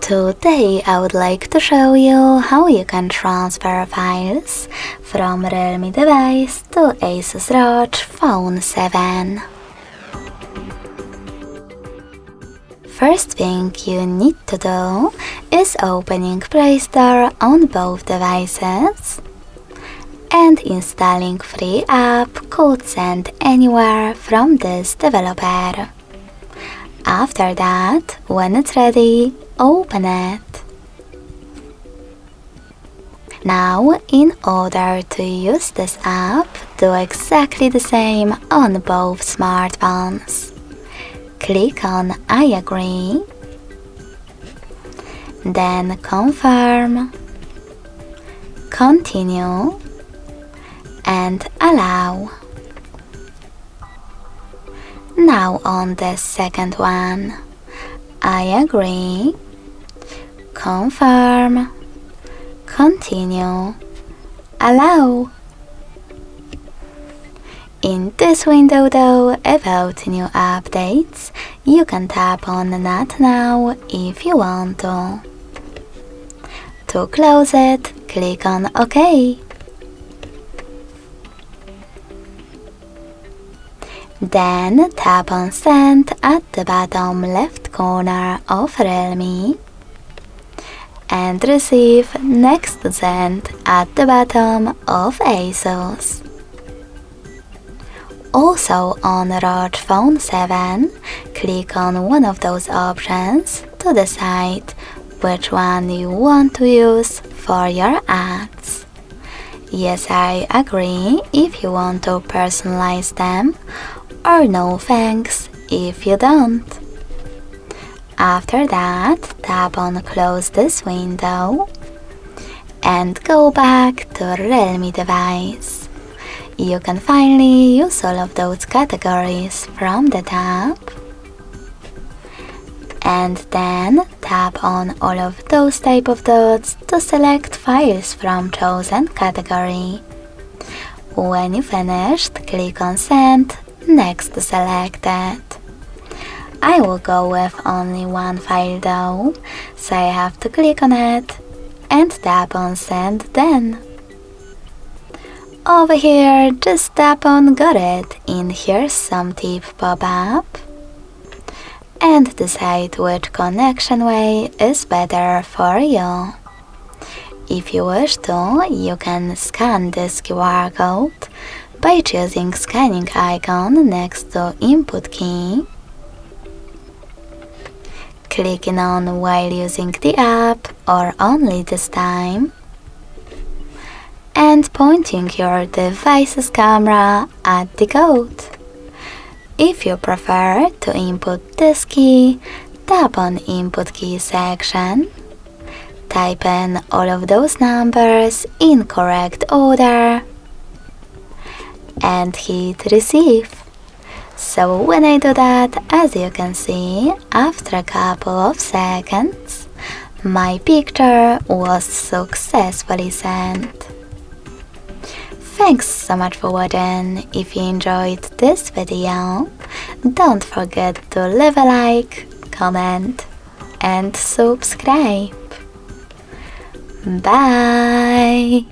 Today I would like to show you how you can transfer files from Realme device to Asus ROG Phone 7. First thing you need to do is opening Play Store on both devices and installing free app called Send Anywhere from this developer. After that, when it's ready, open it. Now, in order to use this app, do exactly the same on both smartphones. Click on I agree, then confirm, continue, and allow. Now on the second one, I agree, confirm, continue, allow. In this window though, about new updates, you can tap on Not Now if you want to. To close it, click on OK. Then tap on Send at the bottom left corner of Realme and receive next to Send at the bottom of Asus. Also on ROG Phone 7, click on one of those options to decide which one you want to use for your ads. Yes, I agree if you want to personalize them, or no thanks if you don't. After that, tap on Close this window and go back to Realme device. You can finally use all of those categories from the tab. And then tap on all of those type of dots to select files from chosen category. When you finished, click on Send next to selected. I will go with only one file though, so I have to click on it and tap on Send then. Over here, just tap on Got it in Here's Some Tip pop-up and decide which connection way is better for you. If you wish to, you can scan this QR code by choosing scanning icon next to input key, clicking on while using the app or only this time, and pointing your device's camera at the code. If you prefer to input this key, tap on input key section, type in all of those numbers in correct order, and hit receive. So when I do that, as you can see, after a couple of seconds, my picture was successfully sent. Thanks so much for watching. If you enjoyed this video, don't forget to leave a like, comment, and subscribe. Bye!